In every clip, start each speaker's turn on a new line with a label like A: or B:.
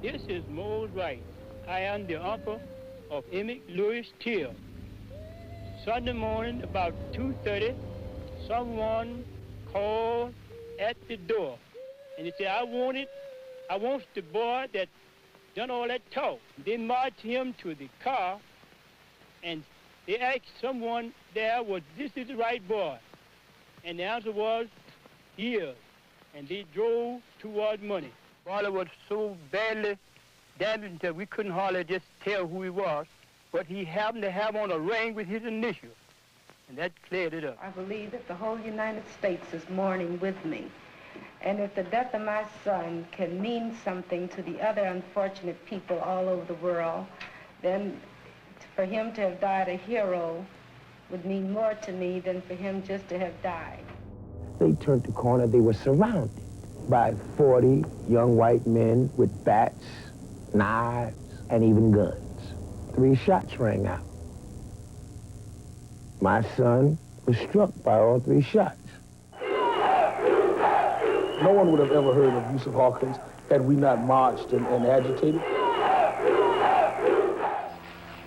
A: This is Mose Wright. I am the uncle of Emmett Lewis Till. Sunday morning, about 2:30, someone called at the door. And he said, I want the boy that done all that talk. They marched him to the car, and they asked someone there, this is the right boy? And the answer was, he is. And they drove toward money. Boy was so badly damaged that we couldn't hardly just tell who he was, but he happened to have on a ring with his initial, and that cleared it up.
B: I believe that the whole United States is mourning with me. And if the death of my son can mean something to the other unfortunate people all over the world, then for him to have died a hero would mean more to me than for him just to have died.
C: They turned the corner, they were surrounded by 40 young white men with bats, knives, and even guns. 3 shots rang out. My son was struck by all 3 shots.
D: No one would have ever heard of Yusuf Hawkins had we not marched and agitated.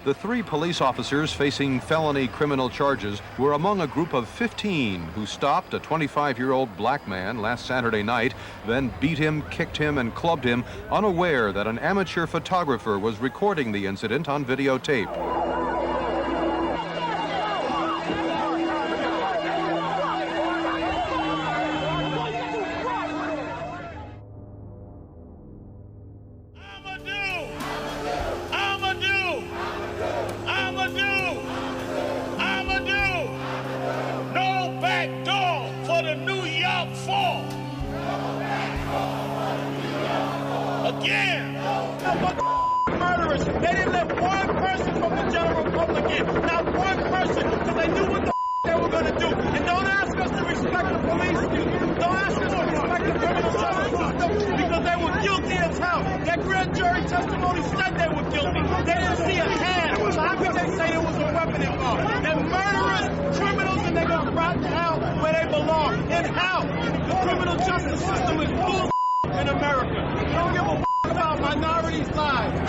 E: The 3 police officers facing felony criminal charges were among a group of 15 who stopped a 25-year-old black man last Saturday night, then beat him, kicked him, and clubbed him, unaware that an amateur photographer was recording the incident on videotape.
F: Murderers. They didn't let one person from the general public in. Not one person, because they knew what the they were going to do. And don't ask us to respect the police. Don't ask us to respect the criminal justice system, because they were guilty as hell. That grand jury testimony said they were guilty. They didn't see a hand. So how could they say there was a weapon involved? They're murderers, criminals, and they're going to rot in hell where they belong. In hell. The criminal justice system is bull in America. They don't give a about minorities' lives.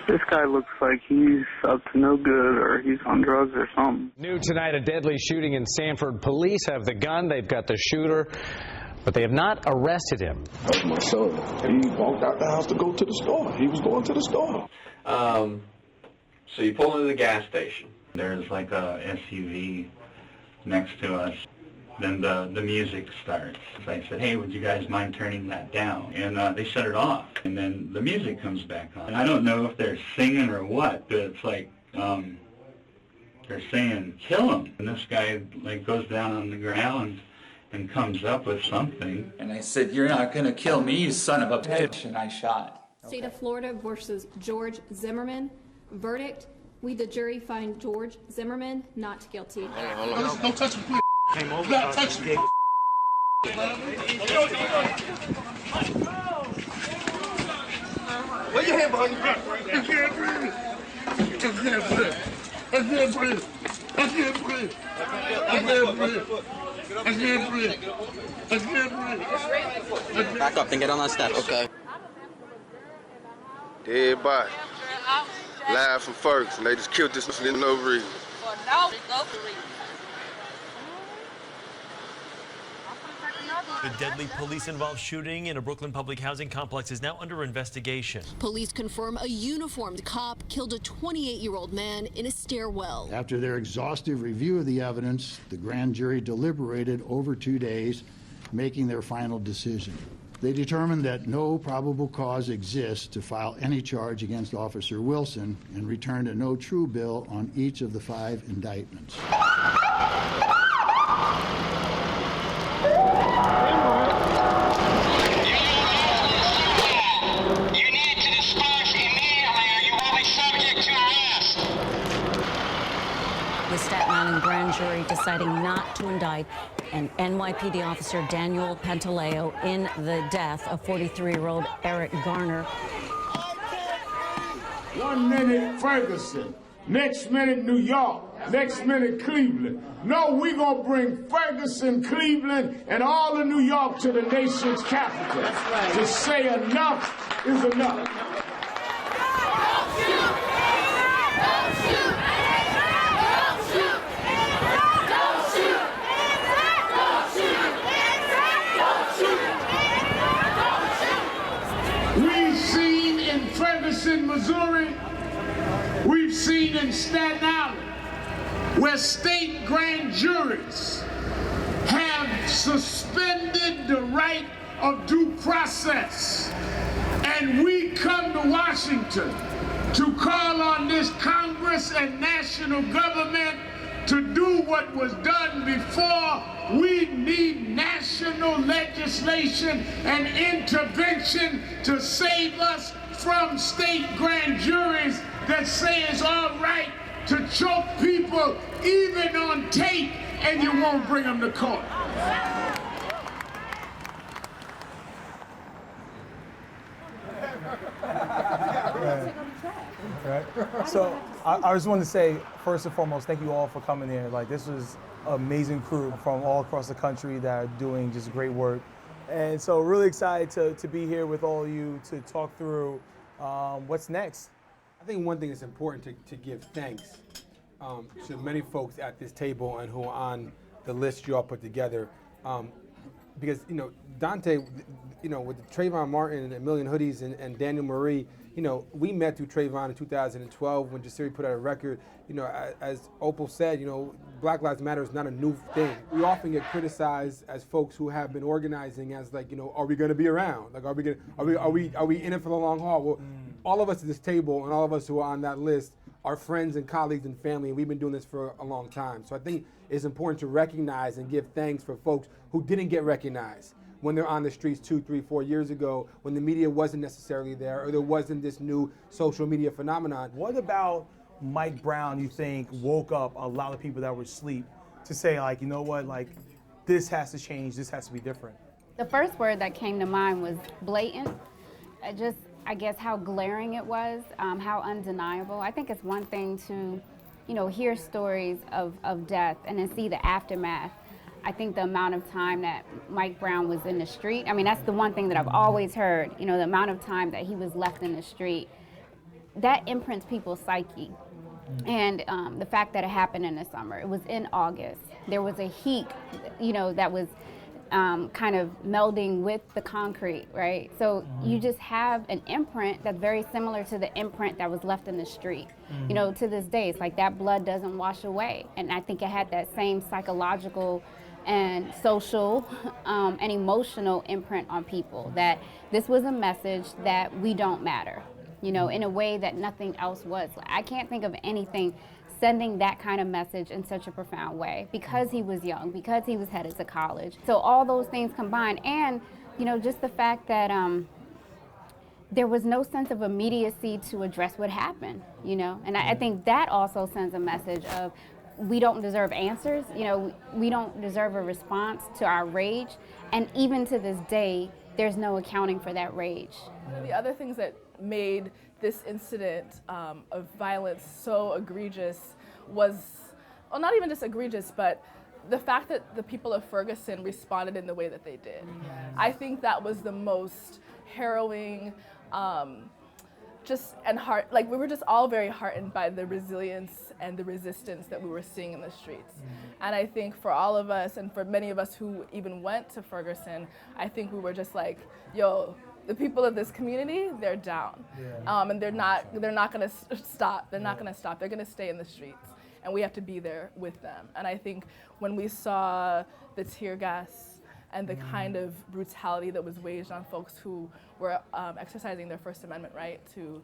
G: This guy looks like he's up to no good, or he's on drugs or something.
H: New tonight, a deadly shooting in Sanford. Police have the gun. They've got the shooter, but they have not arrested him.
D: That's my son. He walked out the house to go to the store. He was going to the store.
I: So you pull into the gas station. There's like a SUV next to us. Then the music starts. So I said, hey, would you guys mind turning that down? And they shut it off. And then the music comes back on. And I don't know if they're singing or what, but it's like they're saying, kill him. And this guy like goes down on the ground and comes up with something.
J: And I said, you're not going to kill me, you son of a bitch. And I shot.
K: State of Florida versus George Zimmerman. Verdict, we the jury find George Zimmerman not guilty.
F: Don't touch me, please.
D: Came over.
F: Not touch me. Put your hand behind your back. I can't breathe. I can't breathe. I can't breathe. I can't breathe. I can't breathe. I can't breathe. I can't breathe.
L: Back up and get on that step. Okay.
M: Dead body. Live from Ferguson. They just killed this for no reason.
N: For no reason.
O: The deadly police-involved shooting in a Brooklyn public housing complex is now under investigation.
P: Police confirm a uniformed cop killed a 28-year-old man in a stairwell.
Q: After their exhaustive review of the evidence, the grand jury deliberated over 2 days, making their final decision. They determined that no probable cause exists to file any charge against Officer Wilson and returned a no true bill on each of the 5 indictments.
L: grand jury deciding not to indict an NYPD officer, Daniel Pantaleo, in the death of 43-year-old Eric Garner.
R: 1 minute Ferguson, next minute New York, next minute Cleveland. No, we gonna bring Ferguson, Cleveland, and all of New York to the nation's capital. That's right. To say enough is enough. We've seen in Ferguson, Missouri, we've seen in Staten Island, where state grand juries have suspended the right of due process. And we come to Washington to call on this Congress and national government to do what was done before. We need national legislation and intervention to save us from state grand juries that say it's all right to choke people even on tape and you won't bring them to court.
D: Right. So I just wanted to say, first and foremost, thank you all for coming here. Like, this was an amazing crew from all across the country that are doing just great work. And so really excited to be here with all of you to talk through what's next.
S: I think one thing that's important to give thanks to many folks at this table and who are on the list you all put together. Because, you know, Dante, you know, with Trayvon Martin and A Million Hoodies and Daniel Marie, you know, we met through Trayvon in 2012 when Jasiri put out a record. You know, as Opal said, you know, Black Lives Matter is not a new thing. We often get criticized as folks who have been organizing as, like, you know, are we going to be around? Like, are we in it for the long haul? Well, all of us at this table and all of us who are on that list are friends and colleagues and family, and we've been doing this for a long time. So I think it's important to recognize and give thanks for folks who didn't get recognized when they're on the streets 2, 3, 4 years ago, when the media wasn't necessarily there, or there wasn't this new social media phenomenon.
D: What about Mike Brown, you think, woke up a lot of people that were asleep to say, like, you know what, like, this has to change, this has to be different?
T: The first word that came to mind was blatant. I guess how glaring it was, how undeniable. I think it's one thing to, you know, hear stories of death and then see the aftermath. I think the amount of time that Mike Brown was in the street, I mean, that's the one thing that I've always heard, you know, the amount of time that he was left in the street, that imprints people's psyche. And the fact that it happened in the summer, it was in August. There was a heat, you know, that was kind of melding with the concrete, right? So you just have an imprint that's very similar to the imprint that was left in the street. You know, to this day, it's like that blood doesn't wash away. And I think it had that same psychological and social and emotional imprint on people, that this was a message that we don't matter, you know, in a way that nothing else was. I can't think of anything sending that kind of message in such a profound way, because he was young, because he was headed to college. So all those things combined, and, you know, just the fact that there was no sense of immediacy to address what happened, you know, and I think that also sends a message of, we don't deserve answers, you know, we don't deserve a response to our rage, and even to this day, there's no accounting for that rage.
U: One of the other things that made this incident of violence so egregious was, well, not even just egregious, but the fact that the people of Ferguson responded in the way that they did. I think that was the most harrowing, we were just all very heartened by the resilience and the resistance that we were seeing in the streets. And I think for all of us, and for many of us who even went to Ferguson, I think we were just like, yo, the people of this community, they're down. And they're not gonna stop. They're not gonna stop. They're gonna stay in the streets. And we have to be there with them. And I think when we saw the tear gas and the kind of brutality that was waged on folks who were exercising their First Amendment right to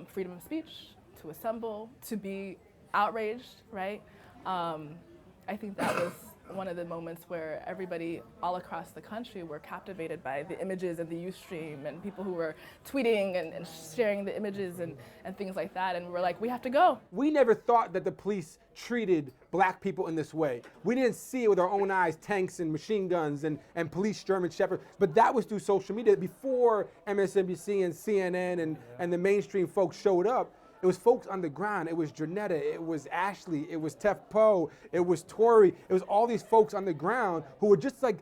U: freedom of speech, to assemble, to be outraged, right? I think that one of the moments where everybody all across the country were captivated by the images and the Ustream and people who were tweeting and sharing the images and things like that. And we're like, we have to go.
S: We never thought that the police treated black people in this way. We didn't see it with our own eyes, tanks and machine guns and police German Shepherds, but that was through social media. Before MSNBC and CNN and the mainstream folks showed up, it was folks on the ground. It was Janetta, it was Ashley, it was Tef Poe, it was Tori, it was all these folks on the ground who were just like,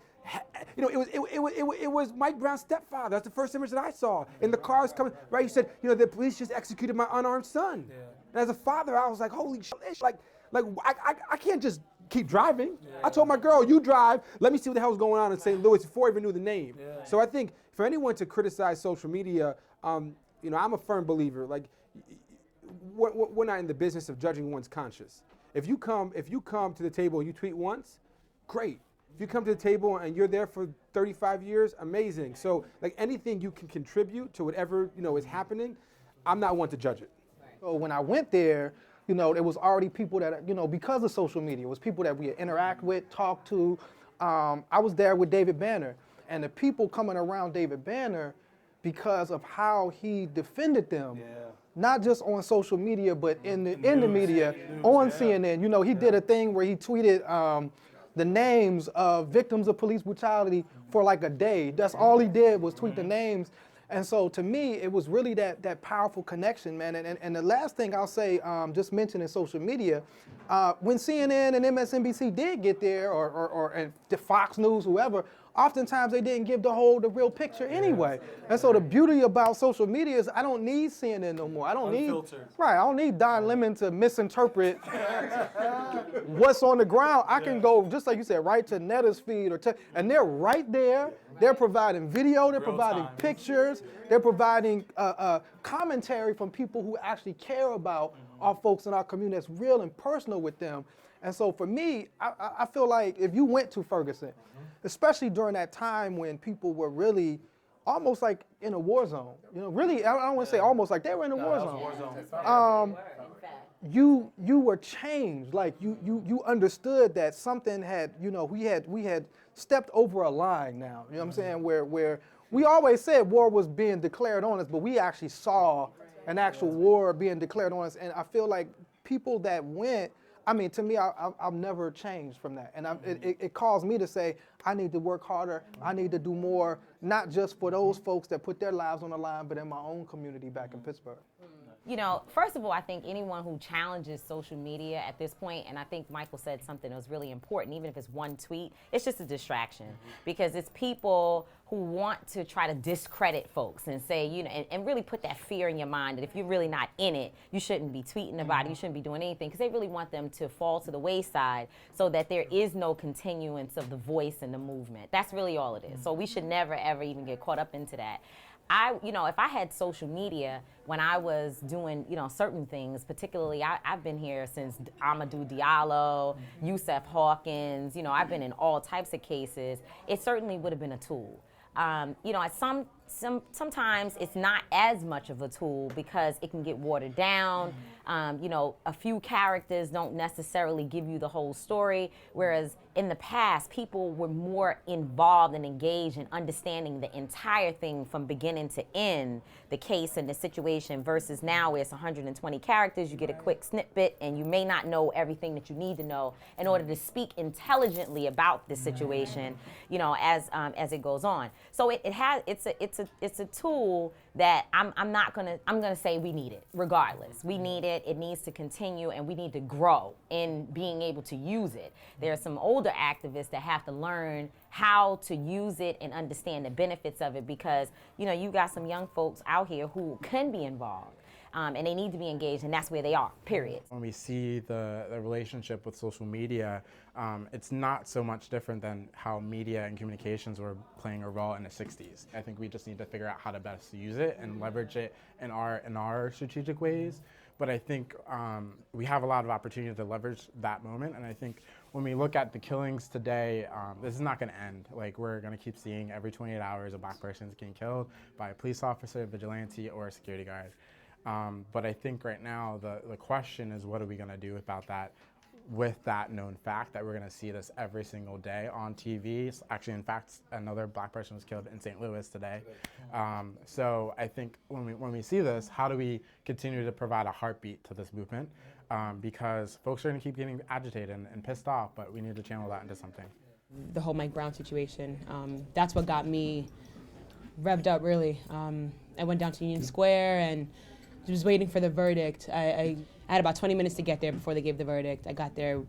S: you know, it was Mike Brown's stepfather. That's the first image that I saw. In the cars coming, right? He said, you know, the police just executed my unarmed son. Yeah. And as a father, I was like, holy shit, I can't just keep driving. Yeah. I told my girl, you drive, let me see what the hell's going on in St. Louis before I even knew the name. Yeah. So I think for anyone to criticize social media, you know, I'm a firm believer, like, we're not in the business of judging one's conscience. If you come to the table and you tweet once, great. If you come to the table and you're there for 35 years, amazing. So like anything you can contribute to whatever, you know, is happening, I'm not one to judge it.
A: So when I went there, you know, there was already people that, you know, because of social media, it was people that we interact with, talk to. I was there with David Banner, and the people coming around David Banner because of how he defended them. Yeah. Not just on social media, but in the media, on CNN. You know, he did a thing where he tweeted the names of victims of police brutality for like a day. That's all he did was tweet the names. And so to me, it was really that powerful connection, man. And the last thing I'll say, just mentioning social media, when CNN and MSNBC did get there, or the Fox News, whoever, oftentimes they didn't give the real picture anyway. And so the beauty about social media is I don't need CNN no more. I don't need Don Lemon to misinterpret what's on the ground. I can go, just like you said, right to Netta's feed, and they're right there. They're providing video, they're providing pictures, they're providing commentary from people who actually care about our folks in our community that's real and personal with them. And so for me, I feel like if you went to Ferguson, especially during that time when people were really almost like in a war zone, you know, really, I don't want to say almost, like they were in a war zone. You were changed, like you understood that something had, you know, we had stepped over a line now, you know what I'm saying, where we always said war was being declared on us, but we actually saw an actual war being declared on us. And I feel like people that went, I mean, to me, I've never changed from that. And it caused me to say, I need to work harder. I need to do more, not just for those folks that put their lives on the line, but in my own community back in Pittsburgh.
V: You know, first of all, I think anyone who challenges social media at this point, and I think Michael said something that was really important, even if it's one tweet, it's just a distraction. Because it's people who want to try to discredit folks and say, you know, and really put that fear in your mind that if you're really not in it, you shouldn't be tweeting about it, you shouldn't be doing anything, because they really want them to fall to the wayside so that there is no continuance of the voice and the movement. That's really all it is. So we should never, ever even get caught up into that. You know, if I had social media when I was doing, you know, certain things, particularly I've been here since Amadou Diallo, Yusef Hawkins, you know, I've been in all types of cases. It certainly would have been a tool. You know, sometimes it's not as much of a tool because it can get watered down. You know, a few characters don't necessarily give you the whole story, whereas in the past, people were more involved and engaged in understanding the entire thing from beginning to end, the case and the situation, versus now where it's 120 characters, you get a quick snippet, and you may not know everything that you need to know in order to speak intelligently about the situation, you know, as it goes on. So it's a tool that I'm gonna say we need it regardless. We need it. It needs to continue, and we need to grow in being able to use it. There are some older activists that have to learn how to use it and understand the benefits of it, because, you know, you got some young folks out here who can be involved. And they need to be engaged, and that's where they are, period.
W: When we see the relationship with social media, it's not so much different than how media and communications were playing a role in the 60s. I think we just need to figure out how to best use it and leverage it in our strategic ways. But I think we have a lot of opportunity to leverage that moment, and I think when we look at the killings today, this is not going to end. Like, we're going to keep seeing every 28 hours a black person is getting killed by a police officer, vigilante, or a security guard. But I think right now the question is, what are we going to do about that with that known fact that we're going to see this every single day on TV. Actually, in fact, another black person was killed in St. Louis today. So I think when we see this, how do we continue to provide a heartbeat to this movement? Because folks are going to keep getting agitated and pissed off, but we need to channel that into something.
B: The whole Mike Brown situation, that's what got me revved up, really. I went down to Union Square and was waiting for the verdict. I had about 20 minutes to get there before they gave the verdict. I got there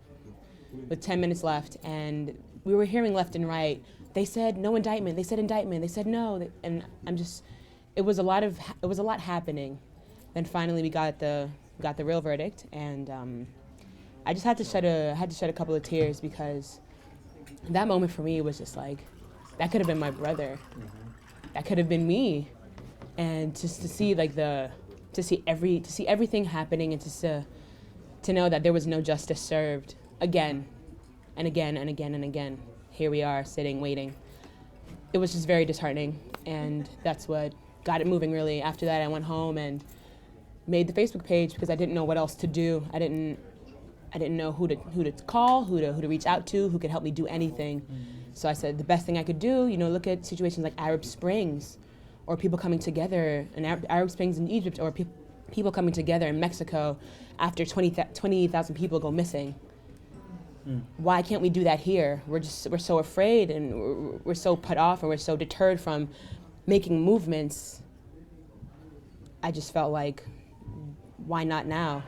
B: with 10 minutes left, and we were hearing left and right. They said no indictment. They said indictment. They said no. And it was a lot happening. Then finally we got the real verdict, and I just had to shed a couple of tears, because that moment for me was just like, that could have been my brother. That could have been me. And just to see to see everything happening, and to know that there was no justice served again and again and again and again. Here we are sitting, waiting. It was just very disheartening, and that's what got it moving, really. After that, I went home and made the Facebook page, because I didn't know what else to do. I didn't know who to call, who to reach out to, who could help me do anything. So I said the best thing I could do, look at situations like Arab Springs, or people coming together in Arab Springs in Egypt, or people coming together in Mexico after 20,000 people go missing. Why can't we do that here? We're so afraid, and we're so put off, and we're so deterred from making movements. I just felt like, why not now?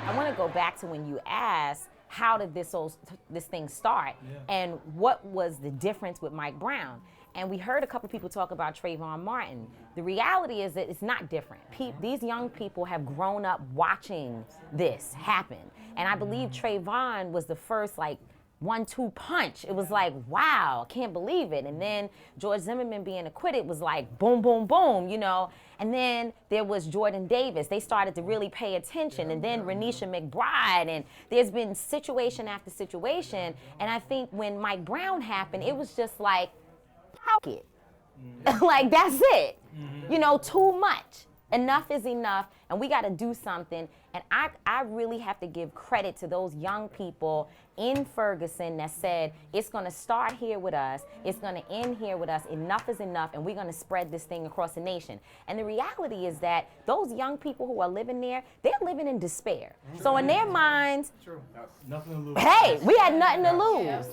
V: I want to go back to when you asked, how did this thing start, and what was the difference with Mike Brown? And we heard a couple people talk about Trayvon Martin. The reality is that it's not different. These young people have grown up watching this happen. And I believe Trayvon was the first, 1-2 punch. It was like, wow, can't believe it. And then George Zimmerman being acquitted was like, boom, boom, boom, And then there was Jordan Davis. They started to really pay attention. And then Renisha McBride. And there's been situation after situation. And I think when Mike Brown happened, it was just like, it. Like, that's it. Too much. Enough is enough, and we got to do something. And I really have to give credit to those young people in Ferguson that said, it's going to start here with us, it's going to end here with us, enough is enough, and we're going to spread this thing across the nation. And the reality is that those young people who are living there, they're living in despair. So in their minds,
D: nothing to lose.
V: Hey, we had nothing to lose.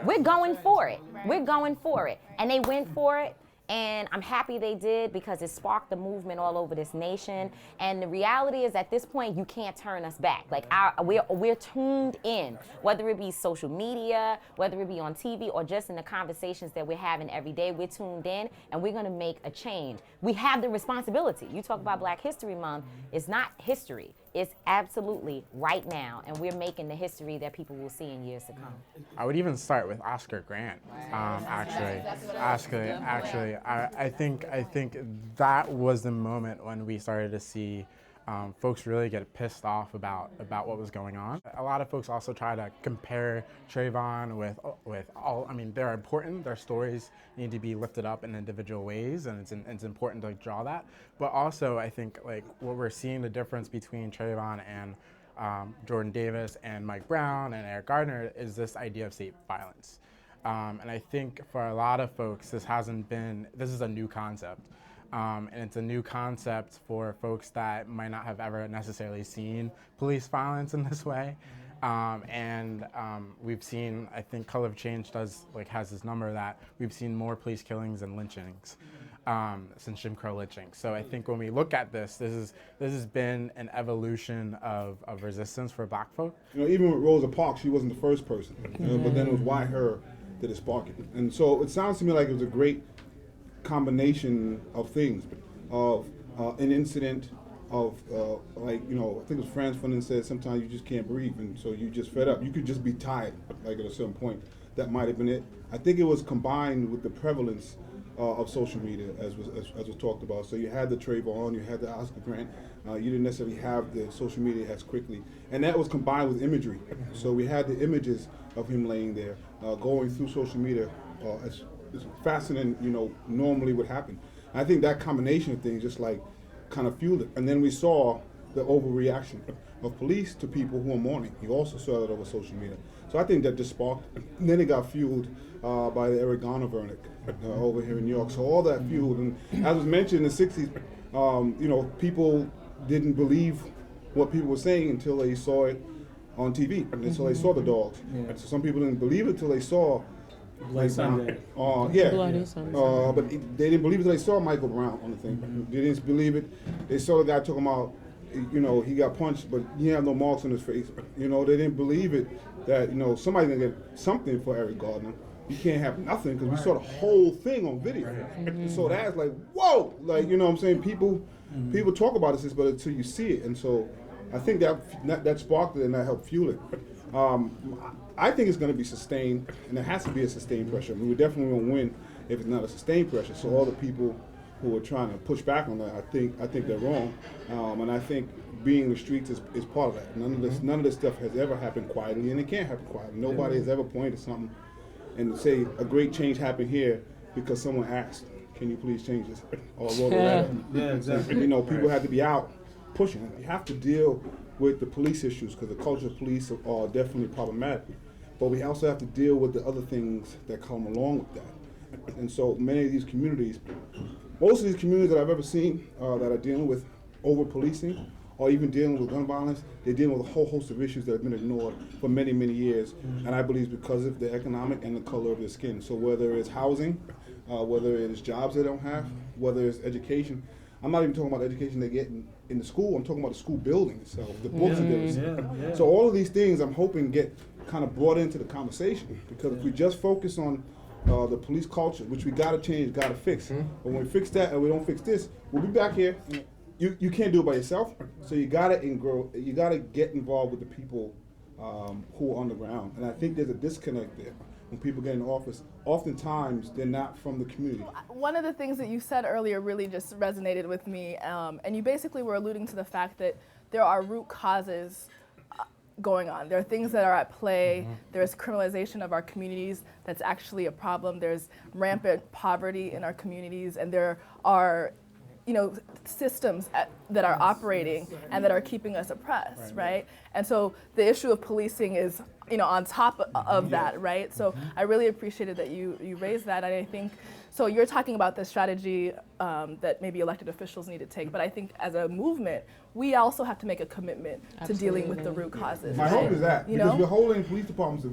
V: We're going for it. We're going for it. And they went for it. And I'm happy they did, because it sparked a movement all over this nation. And the reality is, at this point, you can't turn us back. Like, we're tuned in, whether it be social media, whether it be on TV, or just in the conversations that we're having every day. We're tuned in, and we're going to make a change. We have the responsibility. You talk about Black History Month. It's not history. It's absolutely right now, and we're making the history that people will see in years to come.
W: I would even start with Oscar Grant. Actually, I think that was the moment when we started to see folks really get pissed off about what was going on. A lot of folks also try to compare Trayvon with all. I mean, they're important. Their stories need to be lifted up in individual ways, and it's important to draw that. But also, I think what we're seeing, the difference between Trayvon and Jordan Davis and Mike Brown and Eric Gardner, is this idea of state violence. And I think for a lot of folks, this is a new concept. And it's a new concept for folks that might not have ever necessarily seen police violence in this way. We've seen, I think Color of Change has this number that we've seen more police killings and lynchings since Jim Crow lynching. So I think when we look at this has been an evolution of resistance for Black folk.
C: Even with Rosa Parks, she wasn't the first person, but then it was why her that it sparked it. And so it sounds to me like it was a great combination of things, of an incident, of I think it was Franz Fanon said sometimes you just can't breathe, and so you just fed up. You could just be tired, at a certain point. That might have been it. I think it was combined with the prevalence of social media, as was talked about. So you had the Trayvon, you had the Oscar Grant. You didn't necessarily have the social media as quickly, and that was combined with imagery. So we had the images of him laying there, going through social media, it's faster than normally would happen. I think that combination of things just like kind of fueled it. And then we saw the overreaction of police to people who are mourning. You also saw that over social media. So I think that just sparked. And then it got fueled by the Eric Garner verdict over here in New York. So all that fueled. And as was mentioned in the 60s, people didn't believe what people were saying until they saw it on TV, until they saw the dogs. And so some people didn't believe it until they saw
D: Bloody Sunday.
B: Bloody Sunday.
C: But they didn't believe it until they saw Michael Brown on the thing. They didn't believe it. They saw the guy talking about, he got punched, but he had no marks on his face. They didn't believe it that, somebody's gonna get something for Eric Gardner. You can't have nothing, because we saw the whole thing on video. So that's like, whoa! Like, what I'm saying? People talk about this, but until you see it. And so I think that sparked it and that helped fuel it. I think it's going to be sustained, and it has to be a sustained pressure. We definitely won't win if it's not a sustained pressure. So all the people who are trying to push back on that, I think they're wrong. And I think being in the streets is part of that. None of this stuff has ever happened quietly, and it can't happen quietly. Nobody has ever pointed to something and say a great change happened here because someone asked, "Can you please change this?" or wrote a letter.
D: Yeah, exactly.
C: And, people have to be out pushing. You have to deal with the police issues, because the culture of police are definitely problematic. But we also have to deal with the other things that come along with that. And so many of these communities, most of these communities that I've ever seen that are dealing with over-policing or even dealing with gun violence, they're dealing with a whole host of issues that have been ignored for many, many years. And I believe it's because of the economic and the color of their skin. So whether it's housing, whether it's jobs they don't have, whether it's education. I'm not even talking about the education they get in the school. I'm talking about the school building itself, the books that they receive. So all of these things I'm hoping get kind of brought into the conversation, because if we just focus on the police culture, which we got to change, got to fix. But when we fix that and we don't fix this, we'll be back here. You can't do it by yourself, so you got to get involved with the people who are on the ground. And I think there's a disconnect there. When people get in office, oftentimes they're not from the community.
U: One of the things that you said earlier really just resonated with me, and you basically were alluding to the fact that there are root causes going on. There are things that are at play. There's criminalization of our communities that's actually a problem. There's rampant poverty in our communities, and there are systems that are operating and that are keeping us oppressed, right? And so the issue of policing is, on top of that, right? So I really appreciated that you raised that, and I think, so you're talking about the strategy that maybe elected officials need to take, but I think as a movement, we also have to make a commitment to dealing with the root causes.
C: My hope is that, because we're holding police departments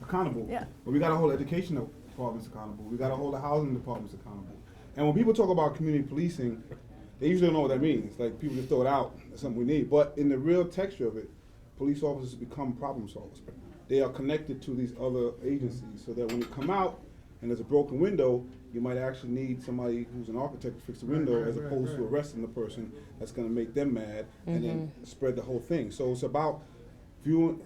C: accountable, but we got to hold education departments accountable. We got to hold the housing departments accountable. And when people talk about community policing, they usually don't know what that means. Like, people just throw it out as something we need. But in the real texture of it, police officers become problem solvers. They are connected to these other agencies, so that when you come out and there's a broken window, you might actually need somebody who's an architect to fix the window, as opposed to arresting the person that's going to make them mad and then spread the whole thing. So it's about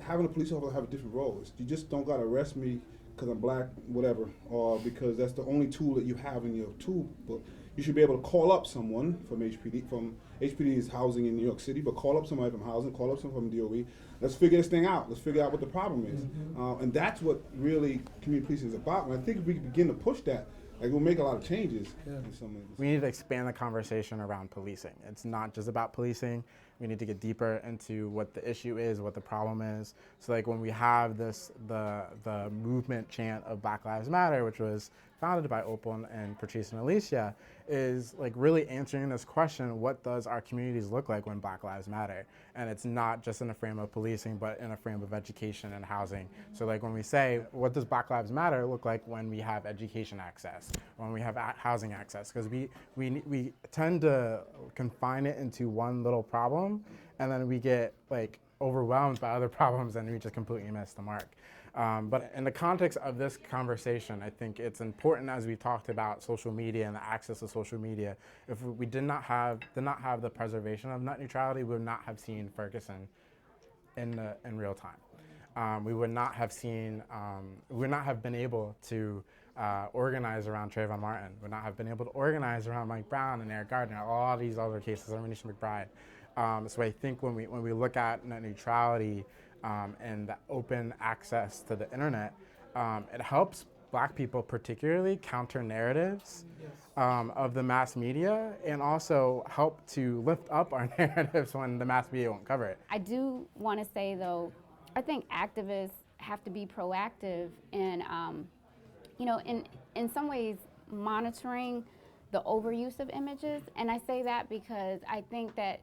C: having a police officer have a different role. You just don't got to arrest me because I'm black, whatever, or because that's the only tool that you have in your tool. But you should be able to call up someone from HPD. From HPD is housing in New York City, but call up somebody from housing, call up someone from DOE. Let's figure this thing out. Let's figure out what the problem is. And that's what really community policing is about. And I think if we can begin to push that, like, we'll make a lot of changes. In some ways.
W: We need to expand the conversation around policing. It's not just about policing. We need to get deeper into what the issue is, what the problem is. So, like, when we have the movement chant of Black Lives Matter, which was founded by Opal and Patrice and Alicia, is like really answering this question: what does our communities look like when Black Lives Matter? And it's not just in a frame of policing, but in a frame of education and housing. So, like, when we say, what does Black Lives Matter look like when we have education access, when we have housing access? Because we tend to confine it into one little problem, and then we get like overwhelmed by other problems, and we just completely miss the mark. But in the context of this conversation, I think it's important, as we talked about social media and the access to social media. If we did not have the preservation of net neutrality, we would not have seen Ferguson in real time. We would not have seen. We would not have been able to organize around Trayvon Martin. Would not have been able to organize around Mike Brown and Eric Gardner, all these other cases, or Manisha McBride. So I think when we look at net neutrality and the open access to the internet, it helps Black people particularly counter narratives of the mass media, and also help to lift up our narratives when the mass media won't cover it.
T: I do want to say, though, I think activists have to be proactive in, you know, in some ways monitoring the overuse of images. And I say that because I think that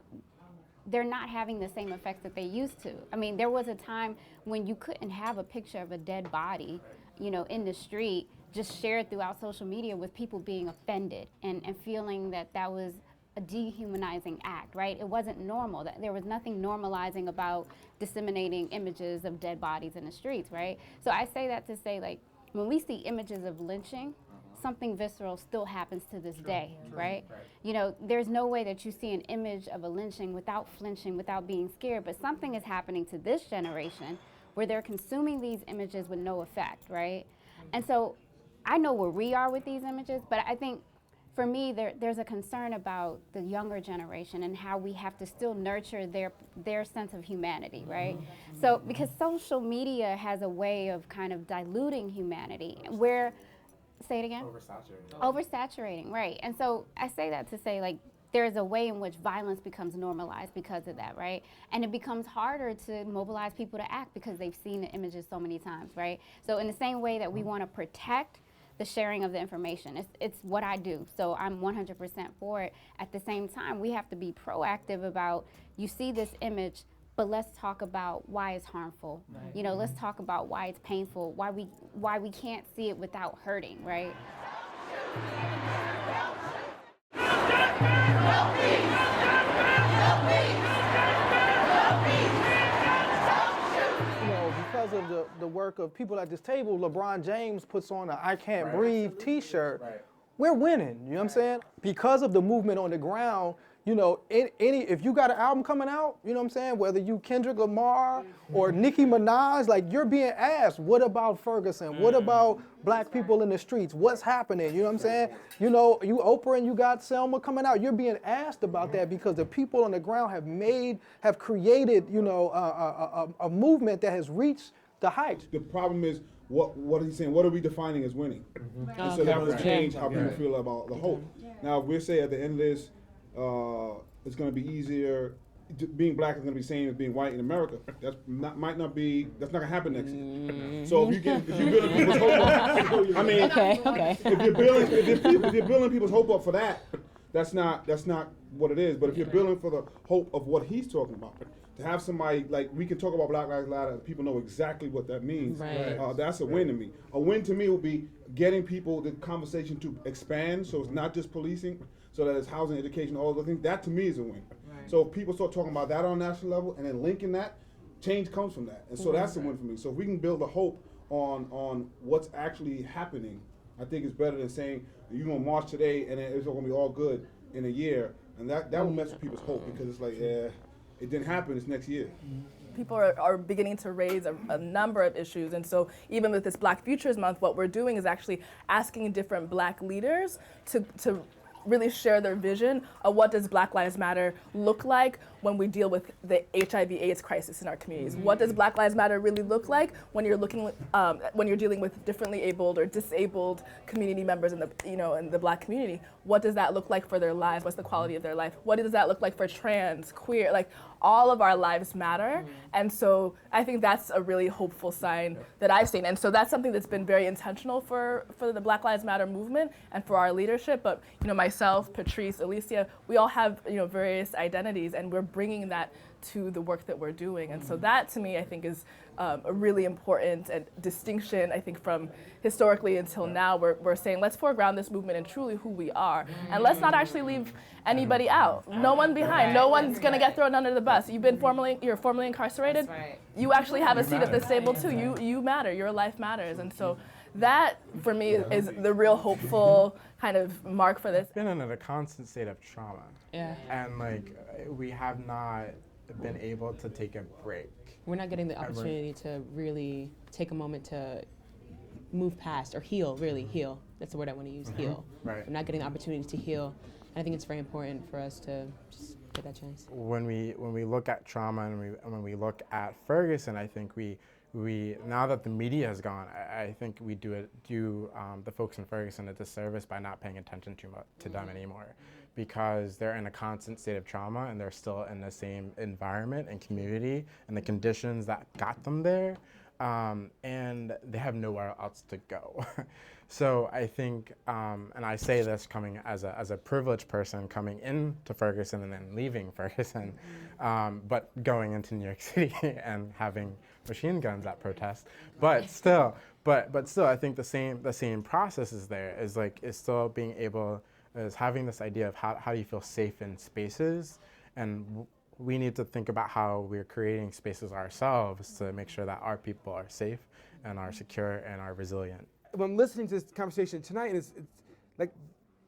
T: they're not having the same effects that they used to. I mean, there was a time when you couldn't have a picture of a dead body, you know, in the street, just shared throughout social media with people being offended and feeling that that was a dehumanizing act, right? It wasn't normal. There was nothing normalizing about disseminating images of dead bodies in the streets, right? So I say that to say, like, when we see images of lynching, something visceral still happens to this day, right? You know, there's no way that you see an image of a lynching without flinching, without being scared, but something is happening to this generation where they're consuming these images with no effect, right? And so I know where we are with these images, but I think for me, there's a concern about the younger generation and how we have to still nurture their sense of humanity, right? So, because social media has a way of kind of diluting humanity, where, say it again? Oversaturating, right. And so I say that to say, like, there's a way in which violence becomes normalized because of that, right? And it becomes harder to mobilize people to act because they've seen the images so many times, right? So in the same way that we want to protect the sharing of the information, it's what I do, so I'm 100% for it. At the same time, we have to be proactive about, you see this image, but let's talk about why it's harmful. You know, let's talk about why it's painful, why we can't see it without hurting, right?
A: You know, because of the work of people at this table, LeBron James puts on a "I Can't Breathe" T-shirt. We're winning. You know what I'm saying? Because of the movement on the ground. You know, if you got an album coming out, you know what I'm saying, whether you Kendrick Lamar or Nicki Minaj, like, you're being asked, what about Ferguson? What about black people in the streets? What's happening? You know what I'm saying? You know, you Oprah and you got Selma coming out. You're being asked about that because the people on the ground have created, you know, a movement that has reached the heights.
C: The problem is, what he's saying, what are we defining as winning? And so that will change how people feel about the hope. Now, if we say at the end of this, it's going to be easier. Being black is going to be the same as being white in America. That's not going to happen next year. So if you're building people's hope up, I mean,
B: okay.
C: If you're building people's hope up for that, that's not what it is. But if you're building for the hope of what he's talking about, to have somebody, like, we can talk about Black Lives Matter and people know exactly what that means. That's a win to me. A win to me will be getting people the conversation to expand, so it's not just policing, so that it's housing, education, all those things. That to me is a win. So if people start talking about that on a national level and then linking that, change comes from that. And so that's a win for me. So if we can build a hope on what's actually happening, I think it's better than saying you're gonna march today and then it's gonna be all good in a year. And that will mess with people's hope, because it's like, yeah, it didn't happen, it's next year.
U: People are beginning to raise a number of issues, and so even with this Black Futures Month, what we're doing is actually asking different Black leaders to really share their vision of what does Black Lives Matter look like when we deal with the HIV/AIDS crisis in our communities. What does Black Lives Matter really look like when you're dealing with differently abled or disabled community members in the Black community? What does that look like for their lives? What's the quality of their life? What does that look like for trans, queer? Like, all of our lives matter. And so I think that's a really hopeful sign that I've seen. And so that's something that's been very intentional for the Black Lives Matter movement and for our leadership. But, you know, myself, Patrice, Alicia, we all have, you know, various identities, and we're bringing that to the work that we're doing. And so that, to me, I think is a really important distinction, I think, from historically until now. We're saying, let's foreground this movement and truly who we are. And let's not actually leave anybody out. No one behind. No one's going to get thrown under the bus. You're formally incarcerated. You actually have a seat at this table, too. You matter. Your life matters. And so that, for me, is the real hopeful kind of mark for this.
W: Been in a constant state of trauma.
B: Yeah.
W: And, like, we have not been able to take a break.
B: We're not getting the opportunity to really take a moment to move past or heal, really heal. That's the word I want to use, heal.
W: Right.
B: We're not getting the opportunity to heal. And I think it's very important for us to just get that chance.
W: When we look at trauma and when we look at Ferguson, I think we now that the media has gone, I think we do the folks in Ferguson a disservice by not paying attention too much to them anymore, because they're in a constant state of trauma and they're still in the same environment and community and the conditions that got them there, and they have nowhere else to go. So I think, and I say this coming as a privileged person coming into Ferguson and then leaving Ferguson, but going into New York City and having machine guns at protest, but still, I think the same process is there. Is still being able, is having this idea of how do you feel safe in spaces, and we need to think about how we're creating spaces ourselves to make sure that our people are safe and are secure and are resilient.
S: When I'm listening to this conversation tonight, it's like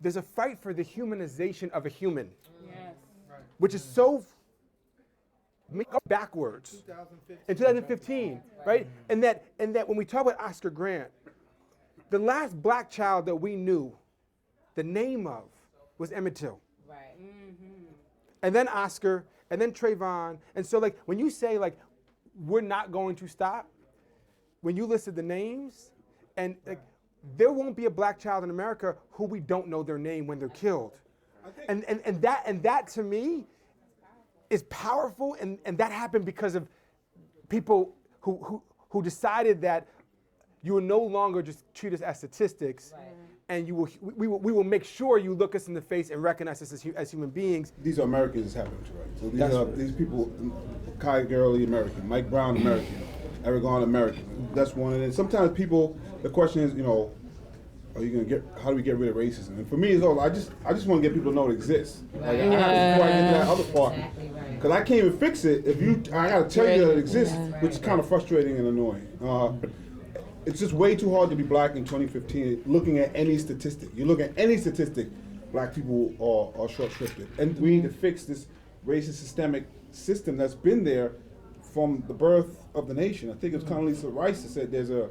S: there's a fight for the humanization of a human, which is so backwards in 2015, right? And that when we talk about Oscar Grant, the last black child that we knew the name of was Emmett Till.
B: Right.
S: And then Oscar, and then Trayvon. And so when you say we're not going to stop, when you listed the names, and there won't be a black child in America who we don't know their name when they're killed. And that to me is powerful, and that happened because of people who decided that you will no longer just treat us as statistics, and we will make sure you look us in the face and recognize us as human beings.
C: These are Americans it's happening to, right? So these people, Kai Gurley, American, Mike Brown, American, Eric Garner, American. That's one. And then sometimes people, the question is, how do we get rid of racism? And for me, it's all I just want to get people to know it exists. Before I get to that other part, because I can't even fix it I got to tell you that it exists, which is kind of frustrating and annoying. It's just way too hard to be black in 2015. Looking at any statistic, you look at any statistic, black people are short-shrifted, and we need to fix this racist systemic system that's been there from the birth of the nation. I think it was Condoleezza Rice that said there's a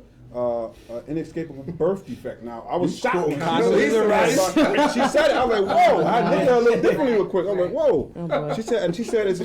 C: inescapable birth defect. Now, I was shocked. Condoleezza Rice. She said it. I was like, whoa. I looked at her a little differently real quick. I was like, whoa. She said it's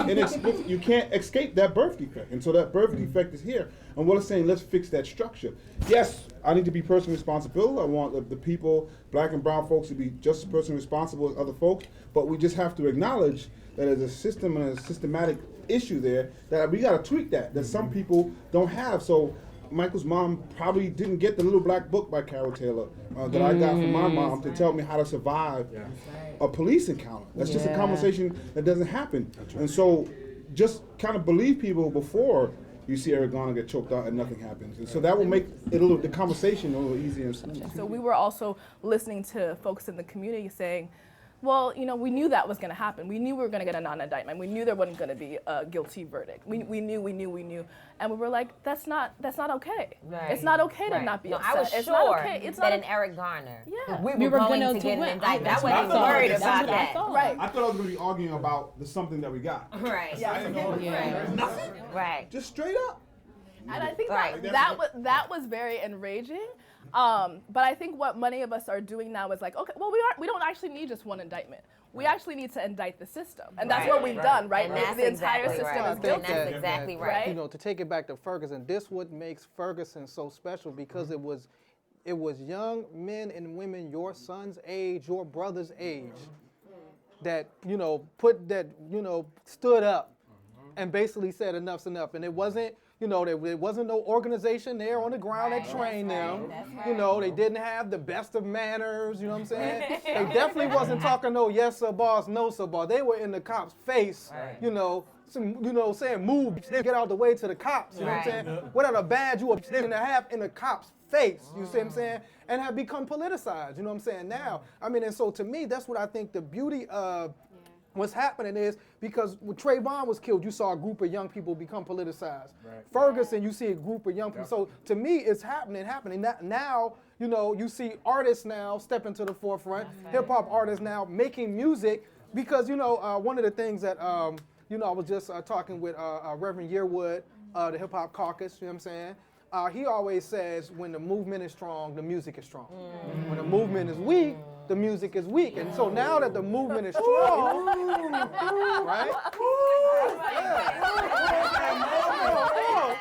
C: you can't escape that birth defect. And so that birth defect is here. And what it's saying, let's fix that structure. Yes, I need to be personally responsible. I want the people, black and brown folks, to be just as personally responsible as other folks. But we just have to acknowledge that there's a system and a systematic issue there that we got to tweak that some people don't have. So Michael's mom probably didn't get the Little Black Book by Carol Taylor that I got from my mom to tell me how to survive a police encounter. That's just a conversation that doesn't happen. And so just kind of believe people before you see Eric Garner get choked out and nothing happens. And so that will make the conversation a little easier.
U: So we were also listening to folks in the community saying, well, we knew that was going to happen. We knew we were going to get a non-indictment. We knew there wasn't going to be a guilty verdict. We knew. And we were like, that's not okay.
V: Right. It's not okay to not be upset. I was it's sure not okay. that in Eric Garner, we were going to get an indictment. I wasn't worried about that.
U: Right.
C: I thought I was going to be arguing about something that we got.
V: Right.
C: I didn't know nothing.
V: Right.
C: Just straight up.
U: And I think that was very enraging. But I think what many of us are doing now is like, okay, well, we don't actually need just one indictment. We actually need to indict the system. And that's what we've done, right?
V: And
U: the entire system is guilty.
V: That's exactly right.
A: To take it back to Ferguson, this what makes Ferguson so special, because it was young men and women your son's age, your brother's age, that, stood up and basically said enough's enough. And it wasn't, there wasn't no organization there on the ground that trained them. They didn't have the best of manners, you know what I'm saying? They definitely wasn't talking no yes sir boss, no sir boss. They were in the cops' face, saying move, get out the way to the cops, you know what I'm saying? Without a badge, you a and a half in the cops' face, you see what I'm saying? And have become politicized, you know what I'm saying? Now, and so to me, that's what I think the beauty of what's happening is, because when Trayvon was killed, you saw a group of young people become politicized. Right. Ferguson, you see a group of young people. So to me, it's happening. Now, you see artists now stepping to the forefront, hip hop artists now making music, because, one of the things that, I was just talking with Reverend Yearwood, the Hip Hop Caucus, you know what I'm saying? He always says, when the movement is strong, the music is strong. When the movement is weak, the music is weak. And so now that the movement is strong, right?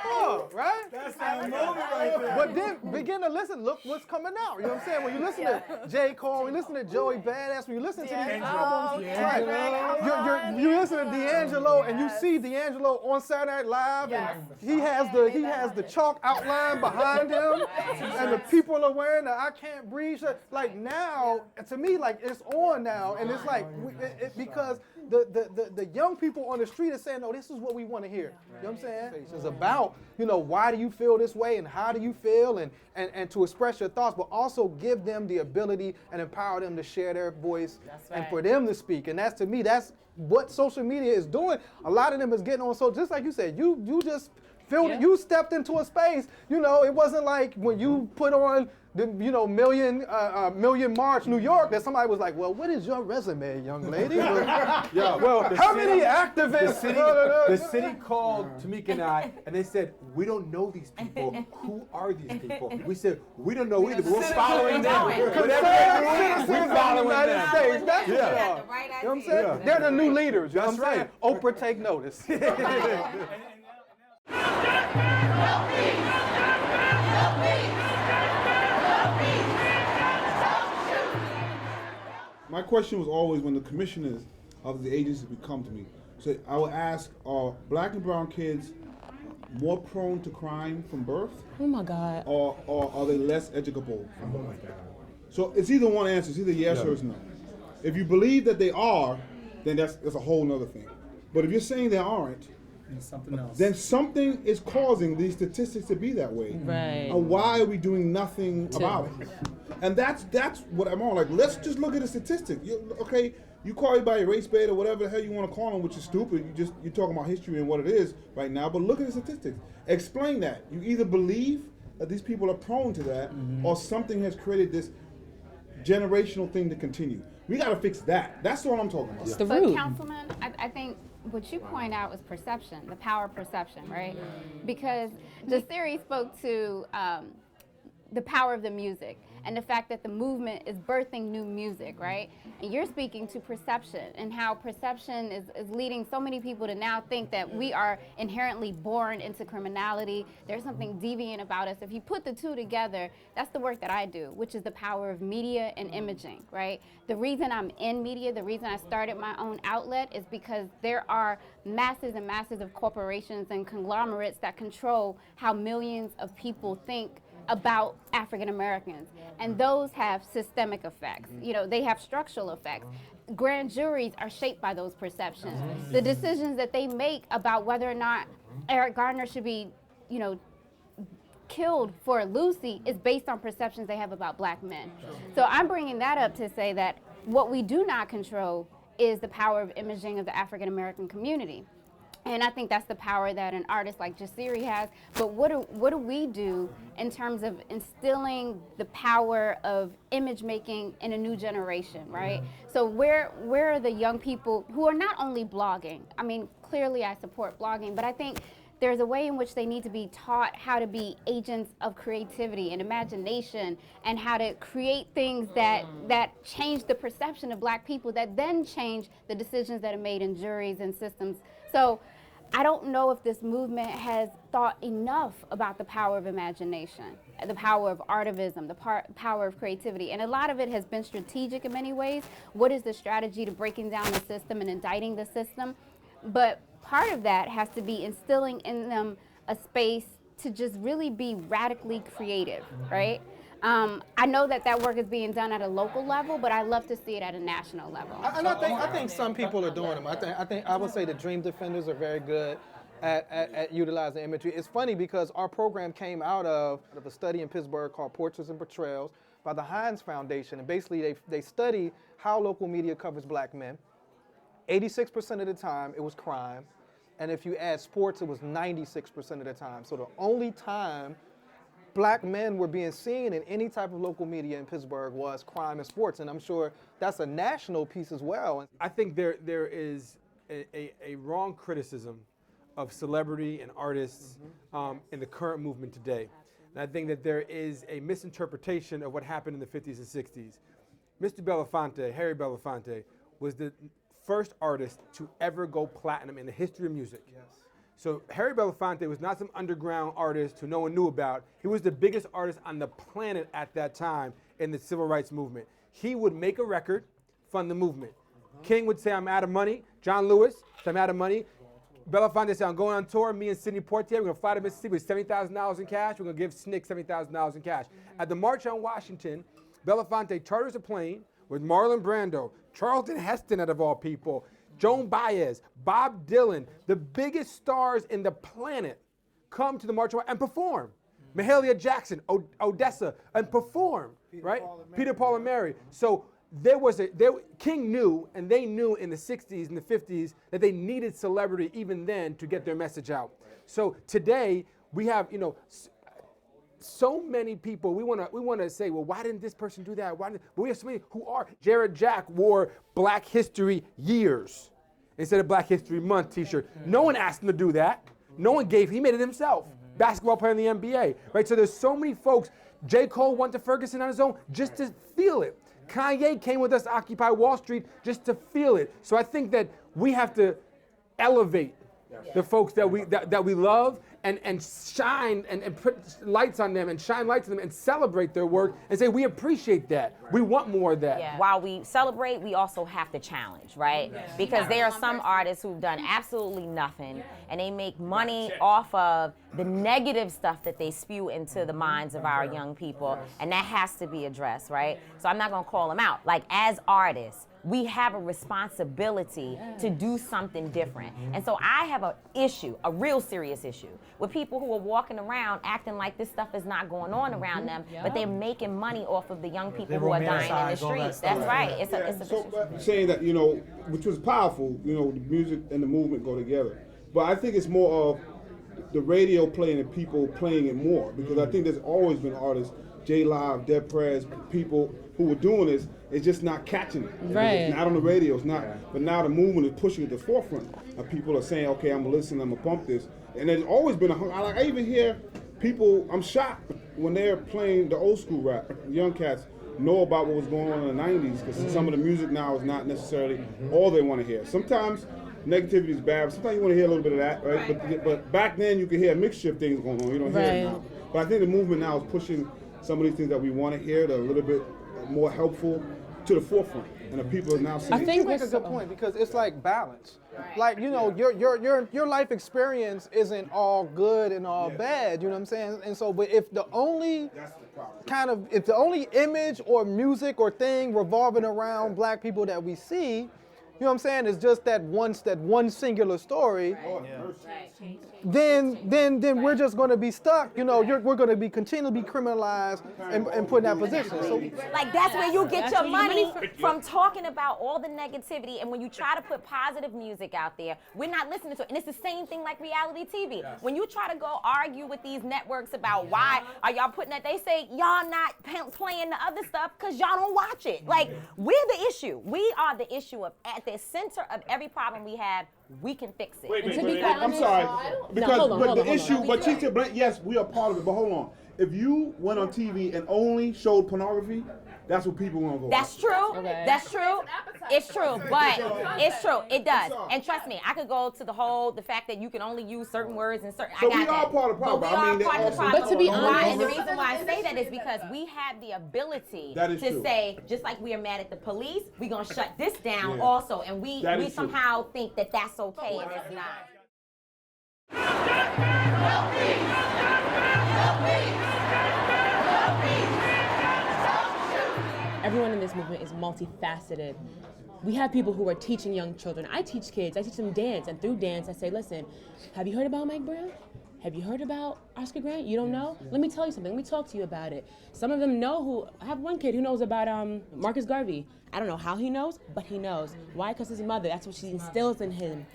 A: Oh, right?
D: That's that moment right there.
A: But then begin to listen. Look what's coming out. You know what I'm saying? When you listen to J. Cole, when you listen to Joey Badass, when you listen to these albums, right? You listen to D'Angelo, and you see D'Angelo on Saturday Night Live, and he has the chalk outline behind him, and the people are wearing the "I Can't Breathe" shirt. Like now, to me, like it's on now, and it's like because the young people on the street are saying, "No, this is what we want to hear." You know what I'm saying? It's about, why do you feel this way and how do you feel, and to express your thoughts, but also give them the ability and empower them to share their voice and for them to speak. And that's, to me, that's what social media is doing. A lot of them is getting on, so just like you said, you just filled it, you stepped into a space, it wasn't like when you put on the Million March New York that somebody was like, well, what is your resume, young lady? Well, how many activists?
S: The city called Tamika and I, and they said, we don't know these people. Who are these people? We said, we don't know either, but we're following them. Whatever they're doing, we're following them.
A: States. That's what they are. You know what I'm saying?
S: Yeah.
A: They're the new leaders. You know
S: That's
A: what I'm saying?
S: right.
A: Oprah, take notice.
C: My question was always, when the commissioners of the agencies would come to me, so I would ask, are black and brown kids more prone to crime from birth?
B: Oh my God.
C: Or are they less educable? Oh my God. So it's either one answer, it's either yes or it's no. If you believe that they are, then that's a whole nother thing. But if you're saying they aren't,
D: something else.
C: then something is causing these statistics to be that way.
B: Right.
C: And why are we doing nothing about it? And that's what I'm on. Like, let's just look at the statistics. You call it by your race bait or whatever the hell you want to call them, which is stupid. You're talking about history and what it is right now. But look at the statistics. Explain that. You either believe that these people are prone to that, or something has created this generational thing to continue. We got to fix that. That's what I'm talking about.
B: It's the
T: But
B: root.
T: Councilman, I think what you point out was perception, the power of perception, right? Because the series spoke to the power of the music and the fact that the movement is birthing new music, right? And you're speaking to perception and how perception is leading so many people to now think that we are inherently born into criminality. There's something deviant about us. If you put the two together, that's the work that I do, which is the power of media and imaging, right? The reason I'm in media, the reason I started my own outlet is because there are masses and masses of corporations and conglomerates that control how millions of people think about African Americans, and those have systemic effects. They have structural effects. Grand juries are shaped by those perceptions. The decisions that they make about whether or not Eric Garner should be, killed for Lucy is based on perceptions they have about black men. So I'm bringing that up to say that what we do not control is the power of imaging of the African American community. And I think that's the power that an artist like Jasiri has. But what do we do in terms of instilling the power of image making in a new generation, right? So where are the young people who are not only blogging? I mean, clearly I support blogging, but I think there's a way in which they need to be taught how to be agents of creativity and imagination, and how to create things that change the perception of black people, that then change the decisions that are made in juries and systems. So I don't know if this movement has thought enough about the power of imagination, the power of artivism, the power of creativity. And a lot of it has been strategic in many ways. What is the strategy to breaking down the system and indicting the system? But part of that has to be instilling in them a space to just really be radically creative, right? I know that work is being done at a local level, but I love to see it at a national level.
A: And I think some people are doing them. I would say the Dream Defenders are very good at utilizing imagery. It's funny because our program came out of a study in Pittsburgh called Portraits and Portrayals by the Heinz Foundation, and basically they study how local media covers black men. 86% of the time it was crime, and if you add sports, it was 96% of the time. So the only time black men were being seen in any type of local media in Pittsburgh was crime and sports, and I'm sure that's a national piece as well.
S: I think there is a wrong criticism of celebrity and artists in the current movement today. And I think that there is a misinterpretation of what happened in the 50s and 60s. Mr. Belafonte, Harry Belafonte, was the first artist to ever go platinum in the history of music.
A: Yes.
S: So Harry Belafonte was not some underground artist who no one knew about. He was the biggest artist on the planet at that time in the civil rights movement. He would make a record, fund the movement. King would say, I'm out of money. John Lewis said, I'm out of money. Belafonte said, I'm going on tour. Me and Sidney Poitier, we're going to fly to Mississippi with $70,000 in cash. We're going to give Snick $70,000 in cash. At the March on Washington, Belafonte charters a plane with Marlon Brando, Charlton Heston out of all people, Joan Baez, Bob Dylan, the biggest stars in the planet come to the March on and perform. Mahalia Jackson, Odessa, and perform, right? Peter, Paul, and Mary. So King knew, and they knew in the 60s and the 50s that they needed celebrity even then to get their message out. So today we have, so many people. We want to say, well, why didn't this person do that? But we have so many who are. Jared Jack wore Black History Years instead of Black History Month T-shirt. No one asked him to do that. No one gave. He made it himself. Basketball player in the NBA, right? So there's so many folks. J. Cole went to Ferguson on his own just to feel it. Kanye came with us to Occupy Wall Street just to feel it. So I think that we have to elevate the folks that we love and shine and put lights on them and shine lights on them and celebrate their work and say we appreciate that. We want more of that.
V: Yeah. While we celebrate, we also have to challenge, right? Because there are some artists who've done absolutely nothing and they make money off of the negative stuff that they spew into the minds of our young people, and that has to be addressed, right? So I'm not gonna call them out. Like, as artists, we have a responsibility to do something different. And so I have an issue, a real serious issue, with people who are walking around acting like this stuff is not going on around them, but they're making money off of the young people who are dying in the streets. That's right. It's a
C: saying that, which was powerful, the music and the movement go together. But I think it's more of the radio playing and people playing it more, because I think there's always been artists, J-Live, Dead Prez, people who were doing this, it's just not catching it.
B: Right.
C: It's not on the radio, it's not. But now the movement is pushing it to the forefront. And people are saying, okay, I'm gonna listen, I'm gonna pump this. And there's always been I even hear people, I'm shocked when they're playing the old school rap. Young cats know about what was going on in the 90s, because some of the music now is not necessarily all they want to hear. Sometimes negativity is bad, but sometimes you want to hear a little bit of that, right? But back then you could hear a mixture of things going on. You don't hear it now. But I think the movement now is pushing some of these things that we want to hear that are a little bit more helpful to the forefront, and the people are now saying.
A: I think you make a good point, because it's like balance. Like, your life experience isn't all good and all bad. You know what I'm saying? And so, but if the only image or music or thing revolving around black people that we see, you know what I'm saying, is just that one singular story, then we're just going to be stuck. We're going to be continually criminalized and put in that position. So,
V: like, that's where you get your money from talking about all the negativity. And when you try to put positive music out there, we're not listening to it. And it's the same thing like reality TV. When you try to go argue with these networks about why are y'all putting that, they say y'all not playing the other stuff because y'all don't watch it. Like, we're the issue. We are the issue of at the center of every problem we have. We can fix it.
C: Wait, I'm sorry. But she said, yes, we are part of it, but hold on. If you went on TV and only showed pornography, that's what people want to go.
V: That's true. Okay. That's true. It's true, but it's true. It does. And trust me, I could go to the fact that you can only use certain words and certain.
C: So we are part of the problem.
V: But we are part of the problem.
B: But to be honest,
V: and the reason why I say that is because we have the ability to say, just like we are mad at the police, we're gonna shut this down also, and we somehow think that that's okay, and it's not.
B: Everyone in this movement is multifaceted. We have people who are teaching young children. I teach kids, I teach them dance, and through dance I say, listen, have you heard about Mike Brown? Have you heard about Oscar Grant? You don't know? Let me tell you something, let me talk to you about it. Some of them know I have one kid who knows about Marcus Garvey. I don't know how he knows, but he knows. Why? Because his mother, that's what she instills in him.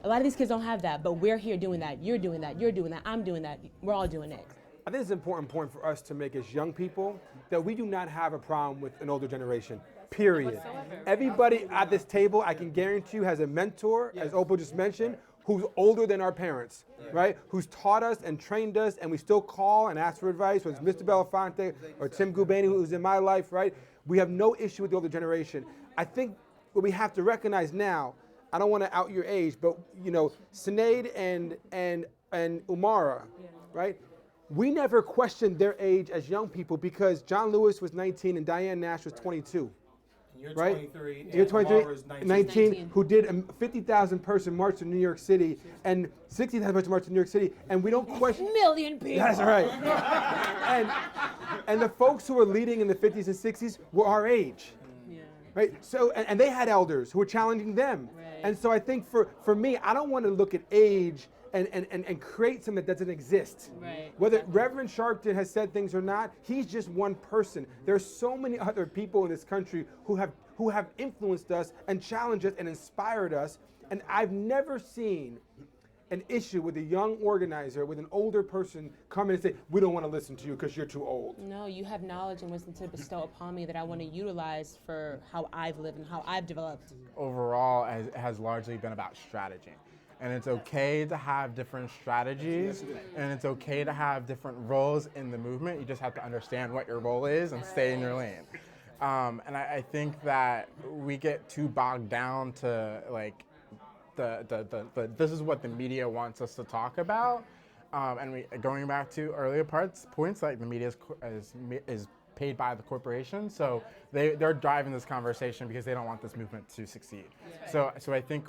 B: A lot of these kids don't have that, but we're here doing that. You're doing that, you're doing that, I'm doing that. We're all doing it.
S: I think it's an important point for us to make as young people that we do not have a problem with an older generation, period. Everybody at this table, I can guarantee you, has a mentor, as Opal just mentioned, who's older than our parents, right? Who's taught us and trained us, and we still call and ask for advice, whether it's Mr. Belafonte or Tim Gubani, who's in my life, right? We have no issue with the older generation. I think what we have to recognize now, I don't want to out your age, but you know, Sinead and Umara, right? We never questioned their age as young people because John Lewis was 19 and Diane Nash was 22.
D: You're
S: right?
D: 23.
S: You're
D: and
S: 23,
D: Mara's
S: 19, who did a 50,000 person march in New York City and 60,000 person march in New York City, and we don't question.
B: Million people.
S: That's right. and the folks who were leading in the 50s and 60s were our age. Right? So, and they had elders who were challenging them. And so I think for me, I don't want to look at age and create something that doesn't exist. Whether Reverend Sharpton has said things or not, he's just one person. There's so many other people in this country who have influenced us and challenged us and inspired us. And I've never seen an issue with a young organizer, with an older person come in and say, we don't want to listen to you because you're too old.
B: No, you have knowledge and wisdom to bestow upon me that I want to utilize for how I've lived and how I've developed.
W: Overall, it has largely been about strategy. And it's okay to have different strategies, and it's okay to have different roles in the movement. You just have to understand what your role is and stay in your lane. And I think that we get too bogged down to like, this is what the media wants us to talk about, and going back to earlier points, like the media is paid by the corporation, so they're driving this conversation because they don't want this movement to succeed. So I think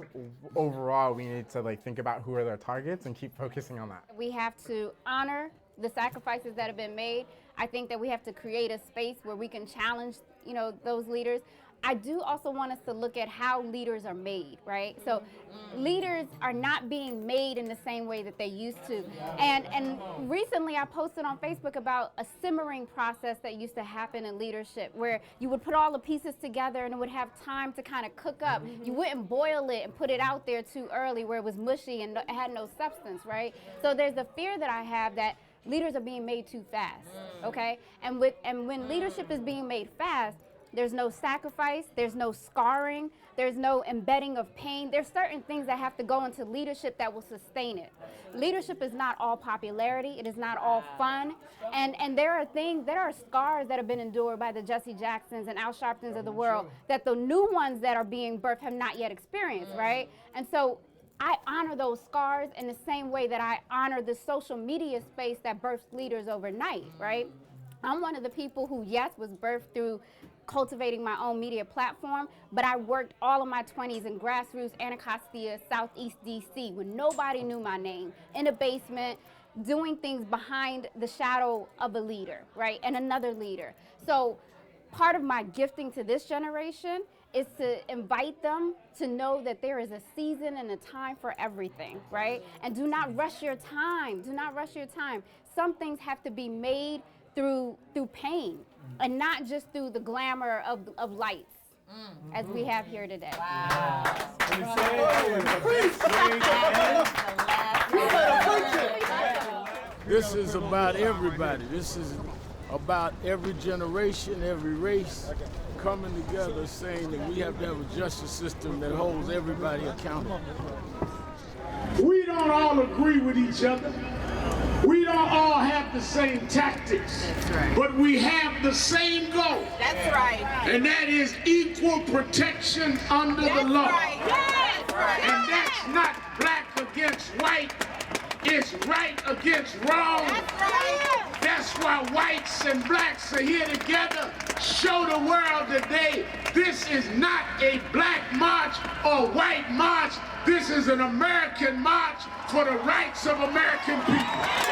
W: overall we need to like think about who are their targets and keep focusing on that.
T: We have to honor the sacrifices that have been made. I think that we have to create a space where we can challenge, you know, those leaders. I do also want us to look at how leaders are made, right? So leaders are not being made in the same way that they used to. And recently I posted on Facebook about a simmering process that used to happen in leadership where you would put all the pieces together and it would have time to kind of cook up. You wouldn't boil it and put it out there too early where it was mushy and it had no substance, right? So there's a fear that I have that leaders are being made too fast, okay? And when leadership is being made fast, there's no sacrifice, there's no scarring, there's no embedding of pain. There's certain things that have to go into leadership that will sustain it. Leadership is not all popularity, it is not all fun, and there are scars that have been endured by the Jesse Jacksons and Al Sharptons of the world that the new ones that are being birthed have not yet experienced, right? And so I honor those scars in the same way that I honor the social media space that births leaders overnight, right? I'm one of the people who, yes, was birthed through cultivating my own media platform, but I worked all of my 20s in grassroots Anacostia, Southeast DC, when nobody knew my name, in a basement, doing things behind the shadow of a leader, right, and another leader. So part of my gifting to this generation is to invite them to know that there is a season and a time for everything, right? And do not rush your time. Do not rush your time. Some things have to be made through pain and not just through the glamour of lights as we have here today.
R: This is about everybody. This is about every generation, every race coming together saying that we have to have a justice system that holds everybody accountable. We don't all agree with each other. We don't all have the same tactics, but we have the same goal.
N: That's right.
R: And that is equal protection under the law.
N: Right. That's right.
R: And that's not black against white. It's right against wrong.
N: That's right.
R: That's why whites and blacks are here together. Show the world today this is not a black march or white march. This is an American march for the rights of American people.